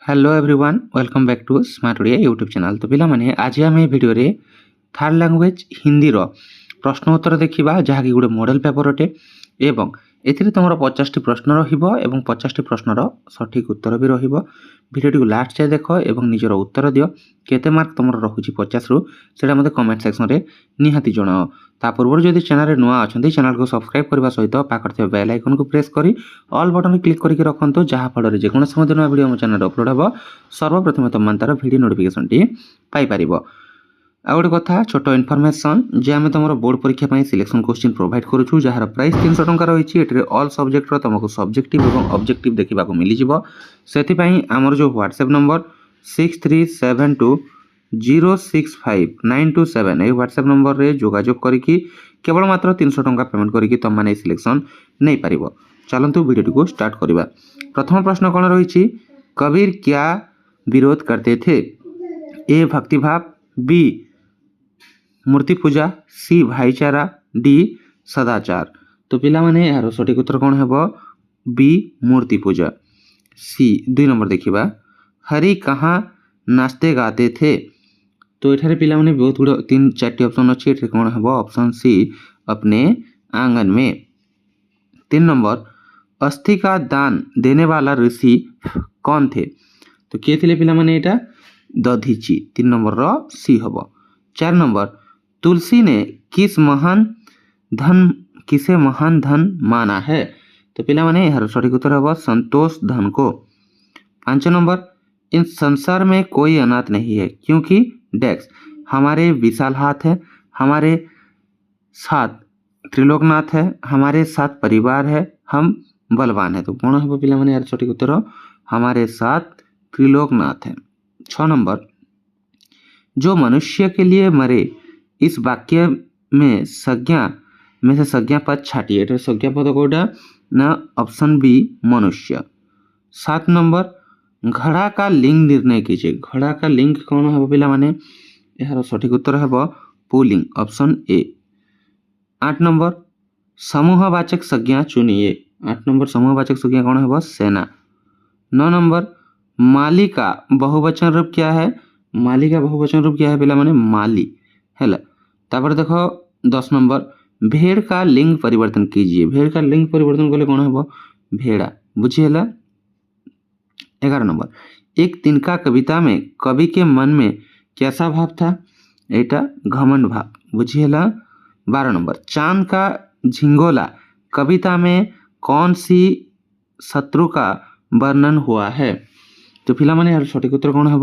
Hello everyone welcome back to Smart Odia YouTube channel. तो पिलामाने आज आम भिडियो रे थर्ड लैंग्वेज हिंदी रो प्रश्न उत्तर देखा जहाँकि गोटे मॉडल पेपर अटे एवं एथिरे तुम 50टी प्रश्न रहिबो एवं 50टी प्रश्नर सठिक उत्तर भी रहिबो। भिडियोटी को लास्ट जाए देख एवं निजर उत्तर दियो केते मार्क तुम रखुची 50 रु सेटा मते कमेंट सेक्शन रे निहाती जणाओ। ता पूर्व जदि चैनल रे नुआ अछंती चैनल को सब्सक्राइब करबा सहित पाखर थे बेल आइकन को प्रेस करी ऑल बटन क्लिक करके रखंतु जहाँ फल जे कोन समय नुआ वीडियो हम चैनल अपलोड हेबो सर्वप्रथम तुम तार वीडियो नोटिफिकेशन टी पाई परिबो। आ गोटे कथा छोट इनफॉरमेशन जे आम तुम बोर्ड परीक्षा सिलेक्शन क्वेश्चन प्रोवाइड करूँ जार प्राइस 300 टंका रही है। ऑल सब्जेक्ट तुमको सब्जेक्टिव और ऑब्जेक्टिव देखा मिल से आमर जो व्हाट्सएप नंबर 6372065927 ये व्हाट्सएप नंबर रे जोगाजोग करके केवल मात्र 300 टंका पेमेंट करके तुम मैंने सिलेक्शन नहीं पार। चलतु वीडियो को स्टार्ट करवा। प्रथम प्रश्न कौन रही कबीर क्या विरोध करते थे? ए भक्तिभाव, बी मूर्ति पूजा, सी भाईचारा, डी सदाचार। तो पिला माने यार सठिक उत्तर कौन है? बी मूर्ति पूजा। सी 2 नंबर देखिबा हरि कहाँ नाचते गाते थे? तो एठारे पिला माने बहुत गुड 3-4टी ऑप्शन अछि। एठारे कौन है? ऑप्शन सी अपने आंगन में। 3 नंबर अस्थि का दान देने वाला ऋषि कौन थे? तो किए थे पिला माने एटा दधीची। 3 नंबर रो सी हबो। 4 नंबर तुलसी ने किसे महान धन माना है? तो पिला माने यार सठिक उत्तर हबो संतोष धन को। 5 नंबर इन संसार में कोई अनाथ नहीं है क्योंकि डेक्स हमारे विशाल हाथ है, हमारे साथ त्रिलोकनाथ है, हमारे साथ परिवार है, हम बलवान है। तो कौन है पिला माने यार सठिक उत्तर हमारे साथ त्रिलोकनाथ है। 6 नंबर जो मनुष्य के लिए मरे इस वाक्य में संज्ञा में से संज्ञा पद छाटिए। तो संज्ञा पद कोटा ना ऑप्शन बी मनुष्य। 7 नंबर घड़ा का लिंग निर्णय कीजिए। घड़ा का लिंग कौन है पिला माने यार सठिक उत्तर है पुल्लिंग ऑप्शन ए। 8 नंबर समूहवाचक संज्ञा चुनिए। 8 नंबर समूहवाचक संज्ञा कौन है? सेना। 9 नंबर माली का बहुवचन रूप क्या है? माली का बहुवचन रूप क्या है पिला माने? माली है। तापर देखो 10 नंबर भेड़ का लिंग परिवर्तन कीजिए। भेड़ का लिंग परिवर्तन कले कौन है? भेड़ा बुझीला। 11 नंबर एक तिनका कविता में कवि के मन में कैसा भाव था? एटा घमंड भाव बुझीला। 12 नंबर चांद का झिंगोला कविता में कौन सी शत्रु का वर्णन हुआ है? तो फिलहाल मैंने यार सठिक उत्तर कौन है?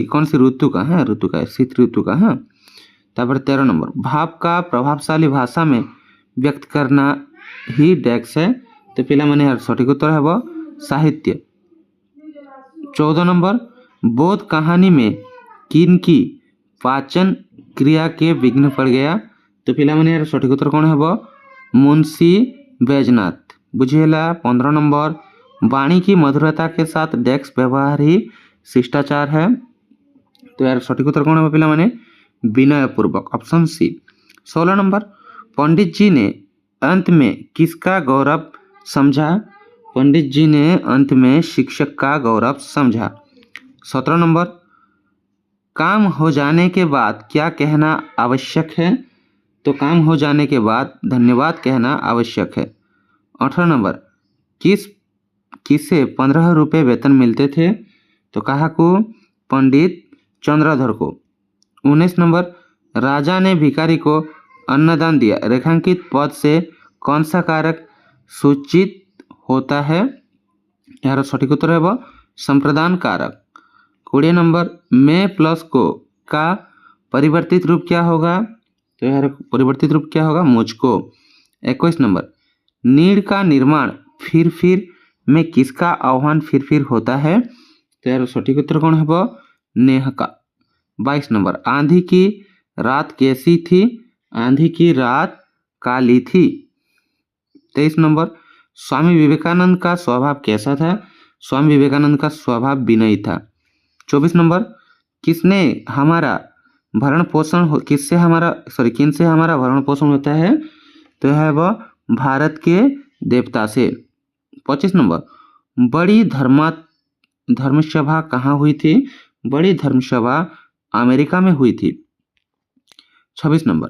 कौन सी ऋतु का है? ऋतु का शीत ऋतु का है। तापर 13 नंबर भाव का प्रभावशाली भाषा में व्यक्त करना ही डेक्स है। तो पिला माने यार सठिक उत्तर है साहित्य। 14 नंबर बोध कहानी में किन की पाचन क्रिया के विघ्न पड़ गया? तो पिला माने यार सठिक उत्तर कौन है? मुंशी बैजनाथ बुझेला। 15 नंबर वाणी की मधुरता के साथ डेक्स व्यवहार ही शिष्टाचार है। तो यार सठिक उत्तर कौन है पिला माने? विनय पूर्वक ऑप्शन सी। 16 नंबर पंडित जी ने अंत में किसका गौरव समझा? पंडित जी ने अंत में शिक्षक का गौरव समझा। 17 नंबर काम हो जाने के बाद क्या कहना आवश्यक है? तो काम हो जाने के बाद धन्यवाद कहना आवश्यक है। 18 नंबर किसे 15 रुपये वेतन मिलते थे? तो कहा को? पंडित चंद्रधर को। 19 नंबर राजा ने भिखारी को अन्नदान दिया। रेखांकित पद से कौन सा कारक सूचित होता है? यार सठिक उत्तर है संप्रदान कारक। 20 नंबर मैं प्लस को का परिवर्तित रूप क्या होगा? तो यार परिवर्तित रूप क्या होगा? मुझको। 21 नंबर नीड़ का निर्माण फिर में किसका आह्वान फिर होता है? तो यार सठिक उत्तर कौन है? नेह का। 22 नंबर आंधी की रात कैसी थी? आंधी की रात काली थी। 23 नंबर स्वामी विवेकानंद का स्वभाव कैसा था? स्वामी विवेकानंद का स्वभाव विनयी था। 24 नंबर किससे हमारा भरण पोषण होता है? तो है वह भारत के देवता से। 25 नंबर बड़ी धर्मसभा कहाँ हुई थी? बड़ी धर्मसभा अमेरिका में हुई थी। 26 नंबर,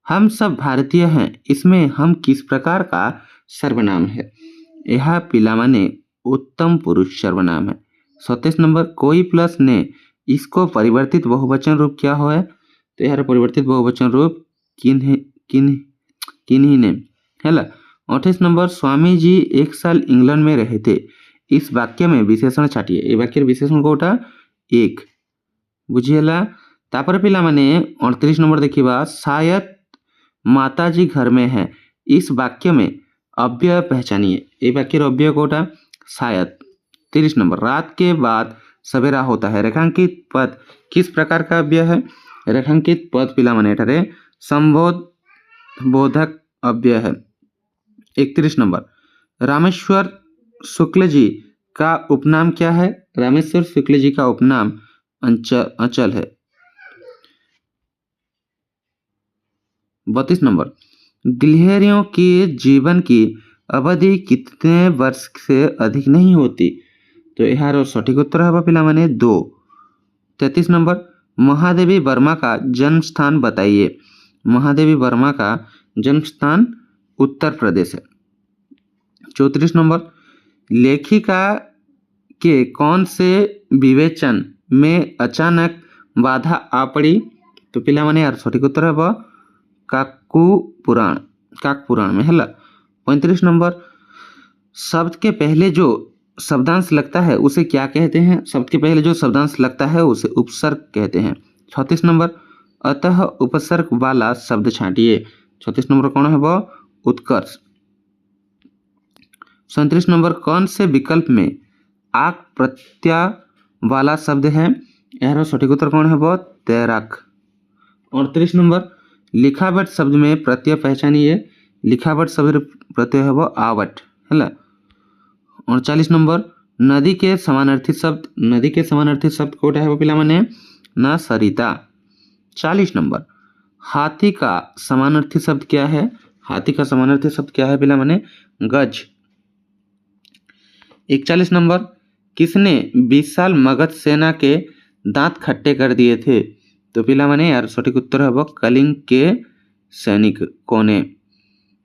हम सब भारतीय हैं, इसमें हम किस प्रकार का सर्वनाम है? यह पिलामाने उत्तम पुरुष सर्वनाम है। 27 नंबर, कोई प्लस ने इसको परिवर्तित बहुवचन रूप क्या है? तो यार परिवर्तित बहुवचन रूप किन्हीं ने है। 28 नंबर, स्वामी जी 1 साल इंग्लैंड में रहे थे, इस वाक्य में विशेषण छाटिए। ये वाक्य विशेषण कोटा एक बुझीगला। तापर पिला माने 38 नंबर देखिबा, शायद माताजी घर में है, इस वाक्य में अव्यय पहचानिए। ये वाक्य अव्यय कोटा शायद। 30 नंबर, रात के बाद सवेरा होता है, रेखांकित पद किस प्रकार का अव्यय है? रेखांकित पद पिला माने एठारे संबोधक अव्यय है। 31 नंबर, रामेश्वर शुक्ल जी का उपनाम क्या है? रामेश्वर शुक्ल जी का उपनाम अचल है। 32 नंबर, गिलहरियों के जीवन की अवधि कितने वर्ष से अधिक नहीं होती? तो यार सठिक उत्तर है पिला माने 2। 33 नंबर, महादेवी वर्मा का जन्म स्थान बताइए। महादेवी वर्मा का जन्म स्थान उत्तर प्रदेश है। 34 नंबर, लेखिका के कौन से विवेचन में अचानक बाधा आ पड़ी? तो पिला माने यार सठिक उत्तर है काकपुराण में है। 35 नंबर, शब्द के पहले जो शब्दांश लगता है उसे क्या कहते हैं? शब्द के पहले जो शब्दांश लगता है उसे उपसर्ग कहते हैं। 36 नंबर, अतः उपसर्ग वाला शब्द छांटिए। 36 नंबर कौन है वो? उत्कर्ष। 37 नंबर, कौन से विकल्प में आक प्रत्यय वाला शब्द है? यह सठिक उत्तर कौन है वो? तैराक। 38 नंबर, लिखावट शब्द में प्रत्यय पहचानिए। लिखावट शब्द प्रत्यय है वो आवट है। 39 नंबर, नदी के समानार्थी शब्द। नदी के समानार्थी शब्द कोटा है वो पिला माने न सरिता। 40 नंबर, हाथी का समानार्थी शब्द क्या है? हाथी का समानार्थी शब्द क्या है पिला माने गज। 41 नंबर, किसने 20 साल मगध सेना के दांत खट्टे कर दिए थे? तो पिला माने यार सठिक उत्तर है वो कलिंग के सैनिक कोने।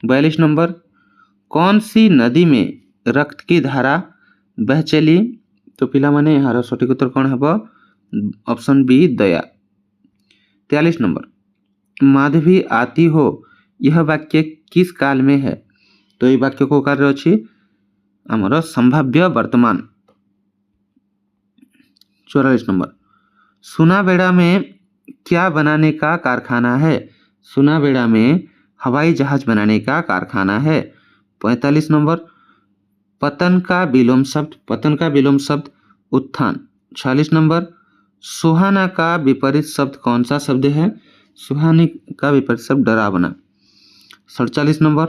42 नंबर, कौन सी नदी में रक्त की धारा बह चली? तो पिला माने यार सठिक उत्तर कौन है वो? ऑप्शन बी दया। 43 नंबर, माधवी आती हो यह वाक्य किस काल में है? तो ये वाक्य को कार्य अच्छी आमर संभाव्य वर्तमान। 44 नंबर, सुनाबेड़ा में क्या बनाने का कारखाना है? सुनाबेड़ा में हवाई जहाज बनाने का कारखाना है। 45 नंबर, पतन का विलोम शब्द। पतन का विलोम शब्द उत्थान। 46 नंबर, सुहाना का विपरीत शब्द कौन सा शब्द है? सुहानी का विपरीत शब्द डरावना। 47 नंबर,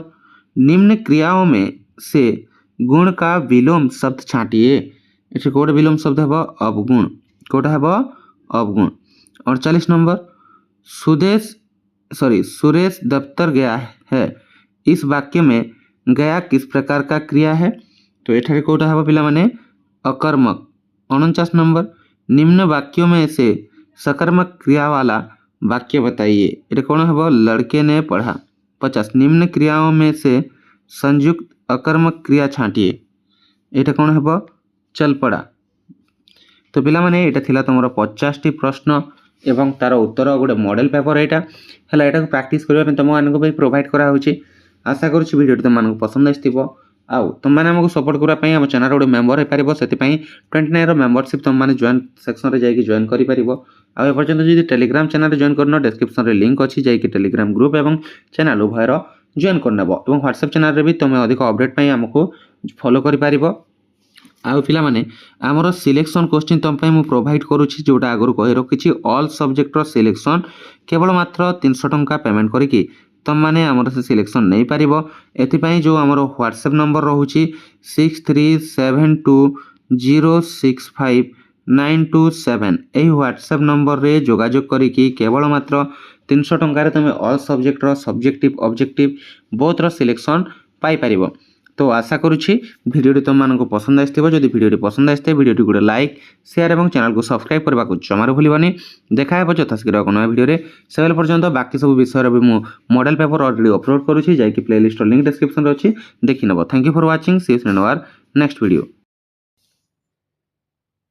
निम्न क्रियाओं में से गुण का विलोम शब्द छांटिए। इसे कोड विलोम शब्द है वह अवगुण। कोड है वह अवगुण। 48 नंबर, सुरेश दफ्तर गया है, इस वाक्य में गया किस प्रकार का क्रिया है? तो एठारे कोटा है पिला माने अकर्मक। 49 नंबर, निम्न वाक्यों में से सकर्मक क्रिया वाला वाक्य बताइए। ये कौन है वो? लड़के ने पढ़ा। 50, निम्न क्रियाओं में से संयुक्त अकर्मक क्रिया छांटिए। ये कौन है वो? चल पड़ा। तो पिला माने एटा थिला तुमरा 50 टी प्रश्न एवं तार उत्तर गोटे मॉडल पेपर एटा हला एटा को प्रैक्टिस करबा पे तुम मानको पे प्रोवाइड करा होची। आशा करूँ वीडियो तुम मानको पसंद आइथिबो। आउ तुम माने हमको सपोर्ट करा पई हम चैनल गोटे मेंबर हे पारिबो, सेति पई 29 रो मेंबरशिप तुम माने जॉइन सेक्शन रे जाई जॉइन करि पारिबो। आ ए पर्यंत जदि टेलीग्राम चैनल रे जॉइन करनो डिस्क्रिप्शन रे लिंक अछि, जाई कि टेलीग्राम ग्रुप एवं चैनल उभयर जॉइन करनेबो एवं व्हाट्सएप चैनल रे भी तुम अधिक अपडेट पई हमको फॉलो करि पारिबो। आउ पिला माने हमरो सिलेक्शन क्वेश्चन तुम पई मु प्रोवाइड करूछि, जोटा आगरु कहि रखिछि ऑल सब्जेक्ट रो सिलेक्शन केवल मात्र 300 टंका पेमेंट करिकि तुम माने हमरो से सिलेक्शन नहीं पारिबो। एथि पई जो हमरो व्हाट्सएप नंबर रहुछि 6372065927 एही व्हाट्सएप नंबर रे जोगाजोग करिकि केवल मात्र 300 टंका रे तुम ऑल सब्जेक्ट रो सब्जेक्टिव ऑब्जेक्टिव बोथ रो सिलेक्शन पाई पारिबो। तो आशा करुच्ची भिडियोटी तुम मानक पसंद आसो। जदि भिडियोटी पसंद आए भिडियोटी गोटे लाइक शेयर और चैनल को सब्सक्राइब करने को जमार भूलनी। देखा यथाशीघ्र एक नया भिडियो से पर्यंत बाकी सब विषय भी मुझे मॉडल पेपर अलरेडी अपलोड करुच्ची जाकि प्लेलिस्ट लिंक डिस्क्रिप्शन अच्छी देखी नब। Thank you for watching. See you in our next video.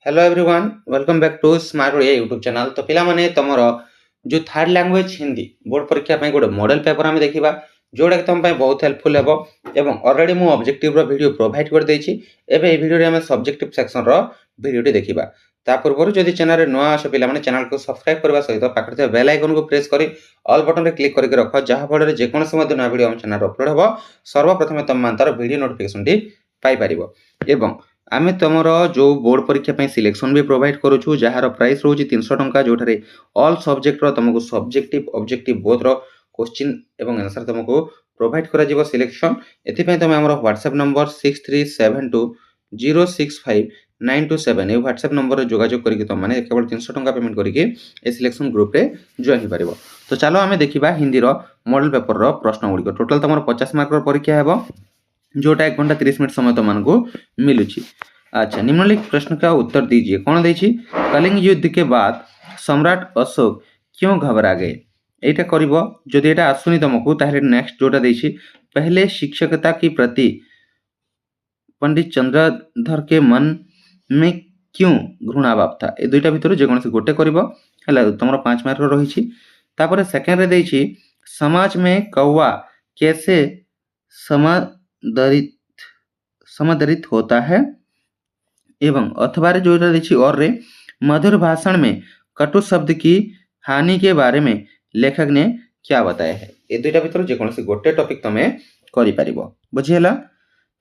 Hello everyone, welcome back to Smart Odia YouTube channel. तो पिला माने तमरो जो थर्ड लैंग्वेज हिंदी बोर्ड परीक्षा पे गोटे मॉडल पेपर आम देखा जोटा कि तुम बहुत हेल्पफुल हेबो एवं ऑलरेडी मु ऑब्जेक्टिव रो वीडियो प्रोवाइड कर देछि। एबे ए वीडियो रे हम सब्जेक्टिव सेक्शन रो वीडियोटी देखिबा। ता पूर्व जदि चैनल रे नुआ आसो पिला माने चैनल को सब्सक्राइब करबा सहित पाखरे थे बेल आइकन को प्रेस करी ऑल बटन रे क्लिक करके रख जहा फल रे जे कोनोसी मध्ये नुआ वीडियो हम चैनल रे अपलोड हेबो सर्वप्रथम तुम मान तार वीडियो नोटिफिकेशन टी पाई परिबो। एवं आमे तुमर जो बोर्ड परीक्षा पे सिलेक्शन भी प्रोवाइड करूछु जार प्राइस रोज 300 टंका जोठारे ऑल सब्जेक्ट रो तुमको सब्जेक्टिव ऑब्जेक्टिव बोथ रो क्वेश्चन एवं आंसर तुमको प्रोवाइड करा जिवो सिलेक्शन। एथि पे तुम हमर WhatsApp नंबर 6372065927 ए WhatsApp नंबर रे जोगाजोग करके तुम माने केवल 300 टंका पेमेंट करके ए सिलेक्शन ग्रुप रे जॉइन हो परिबो। तो चलो आमे देखिबा हिंदी रो मॉडल पेपर रो प्रश्न गुडी को। टोटल तुमर 50 मार्क रो परीक्षा हेबो जोटा 1 घंटा 30 मिनट समय तुमको मिलुची। अच्छा, निम्नलिखित प्रश्न का उत्तर दीजिए। कौन देखिए कलिंग युद्ध के बाद सम्राट अशोक क्यों घबरा गए? एटा करिवो जदि एटा आसुनी तुमको ताहले नेक्स्ट जोटा देखिए पहले शिक्षकता की प्रति पंडित चंद्रधर के मन में क्यों घृणा भाव था? ए दुईटा भितर जे कोनसे गोटे करिवो हला तुमरो 5 मार्क रो रहिछि। तापर सेकंड रे देखिए समाज में कौवा कैसे समादरित होता है एवं अथवा रे जो देखिए और रे मधुर भाषण में कटु शब्द की हानि के बारे में लेखक ने क्या बताया है? ए दुईटा भितर जे कोनसे गोटे टॉपिक तमे करि परिबो। बुझियला?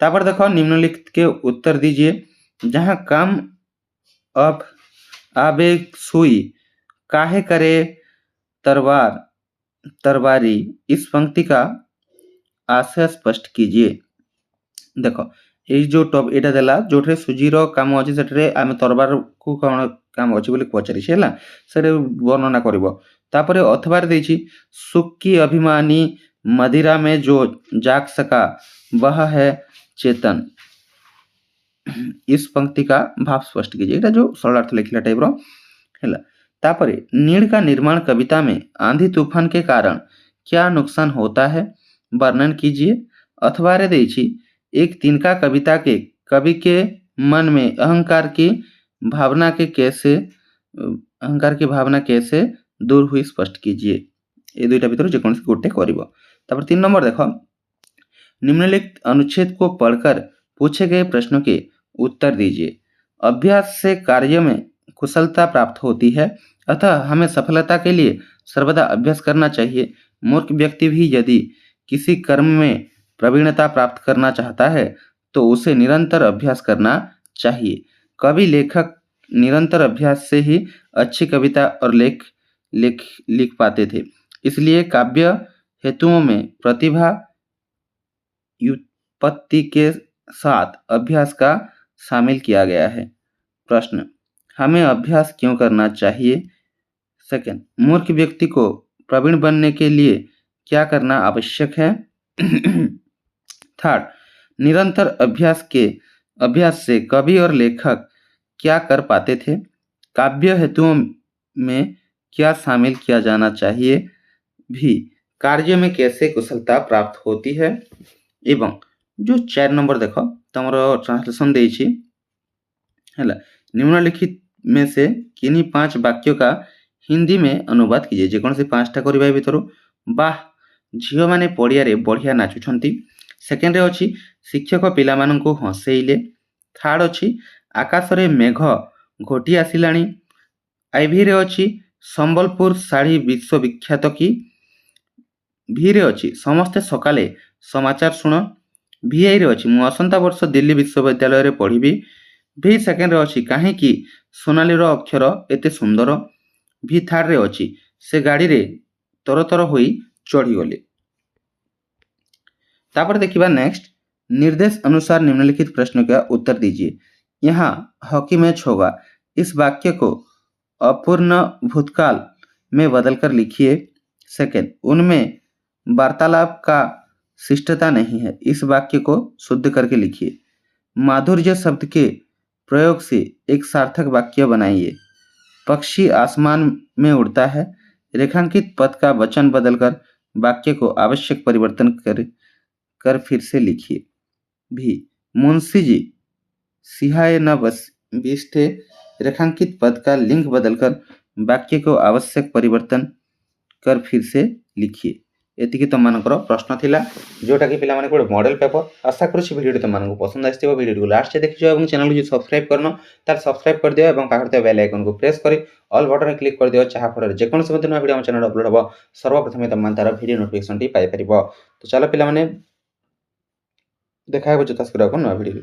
तापर देखो निम्नलिखित के उत्तर दीजिए। जहां काम अब आबे सुई काहे करे तरवारी इस पंक्ति का आशय स्पष्ट कीजिए। देखो ये जो टॉप एटा देला जोठरे सुजीर काम अछि सेठरे आमे तरबार को कोन काम अछि बोली पचारि छेला सेरे वर्णना करबो। तापरे अथवा रे देछि सुख की अभिमानी मदिरा में जो जाग सका वह है चेतन। इस पंक्ति का भाव स्पष्ट कीजिए। एटा जो सरल अर्थ लिखला टाइप रो हैला। तापरे नीड़ का निर्माण कविता में आंधी तूफान के कारण क्या नुकसान होता है वर्णन कीजिए। अथवा रे देछि एक तिनका कविता के कवि के मन में अहंकार की भावना कैसे दूर हुई स्पष्ट कीजिए। ये दुईटा भीतर जे कोनसे गोटे करिवो। तापर 3 नंबर देखो निम्नलिखित अनुच्छेद को पढ़कर पूछे गए प्रश्नों के उत्तर दीजिए। अभ्यास से कार्य में कुशलता प्राप्त होती है, अतः हमें सफलता के लिए सर्वदा अभ्यास करना चाहिए। मूर्ख व्यक्ति भी यदि किसी कर्म में प्रवीणता प्राप्त करना चाहता है तो उसे निरंतर अभ्यास करना चाहिए। कवि लेखक निरंतर अभ्यास से ही अच्छी कविता और लिख पाते थे। इसलिए काव्य हेतुओं में प्रतिभा व्युत्पत्ति के साथ अभ्यास का शामिल किया गया है। प्रश्न, हमें अभ्यास क्यों करना चाहिए? सेकंड, मूर्ख व्यक्ति को प्रवीण बनने के लिए क्या करना आवश्यक है? थर्ड, निरंतर अभ्यास से कवि और लेखक क्या कर पाते थे? काव्य हेतुओं में क्या शामिल किया जाना चाहिए? भी कार्य में कैसे कुशलता प्राप्त होती है? एवं जो 4 नंबर देखो तमरो ट्रांसलेशन देछि हैला। निम्नलिखित में से किन्हीं 5 वाक्यों का हिंदी में अनुवाद कीजिए। जे कोन से 5टा करबा भितर वाह झियो माने पड़िया रे बढ़िया नाचुछंती। सेकेंड रे अछि शिक्षक पिला माननकु हसेइले। थर्ड अछि आकाश रे मेघ घोटी आसिलाणी। आईवी रे अछि संबलपुर साड़ी विश्वविख्यात की। भी रे अछि समस्ते सकाले समाचार सुन। VI रे अछि मु असंता वर्ष दिल्ली विश्वविद्यालय रे पढ़िबी। भी सेकेंड रे अछि काहे कि सोनाली रो अक्षर एते सुंदर। भी थर्ड रे अछि से गाड़ी रे तरतर होई चढ़ी गले। तापर देखिबा नेक्स्ट निर्देश अनुसार निम्नलिखित प्रश्न का उत्तर दीजिए। यहाँ हॉकी मैच होगा, इस वाक्य को अपूर्ण भूतकाल में बदलकर लिखिए। सेकंड, उनमें वार्तालाप का शिष्टता नहीं है। इस वाक्य को शुद्ध करके लिखिए। माधुर्य शब्द के प्रयोग से एक सार्थक वाक्य बनाइए। पक्षी आसमान में उड़ता है। रेखांकित पद का वचन बदलकर वाक्य को आवश्यक परिवर्तन कर फिर से लिखिए। भी मुंशी जी सिहाय न बस बिष्ठे। रेखांकित पद का लिंग बदलकर वाक्य को आवश्यक परिवर्तन कर फिर से लिखिए। एतिकी तुमମାନଙ୍କର ପ୍ରଶ୍ନ ଥିଲା जोटाकि ପିଲାମାନେ ଗୋଟେ ମଡେଲ ପେପର। ଆଶା କରୁଛି ଭିଡ଼ିଓଟି ତୁମମାନଙ୍କୁ ପସନ୍ଦ ଆସିଥିବ। ଭିଡ଼ିଓଟିକୁ ଲାଷ୍ଟ ଯାଏ ଦେଖିଛ ଏବଂ ଚ୍ୟାନେଲକୁ ଯଦି ସବସ୍କ୍ରାଇବ୍ କରିନ ତାହେଲେ ସବସ୍କ୍ରାଇବ୍ କରିଦିଅ ଏବଂ ପାଖରେ ଥିବା ବେଲ୍ ଆଇକନକୁ ପ୍ରେସ୍ କରି ଅଲ୍ ବଟନରେ କ୍ଲିକ୍ କରିଦିଅ, ଯାହା ଫଳରେ ଯେକୌଣସି ମଧ୍ୟ ନୂଆ ଭିଡ଼ିଓ ଆମ ଚ୍ୟାନେଲ ଅପଲୋଡ଼ ହେବ ସର୍ବପ୍ରଥମେ ତୁମମାନେ ତାର ଭିଡ଼ିଓ ନୋଟିଫିକେସନଟି ପାଇପାରିବ। ତ ଚାଲ ପିଲାମାନେ ଦେଖା ହେବ ଯଥାଶୀଘ୍ର ଏକ ନୂଆ ଭିଡ଼ିଓରେ।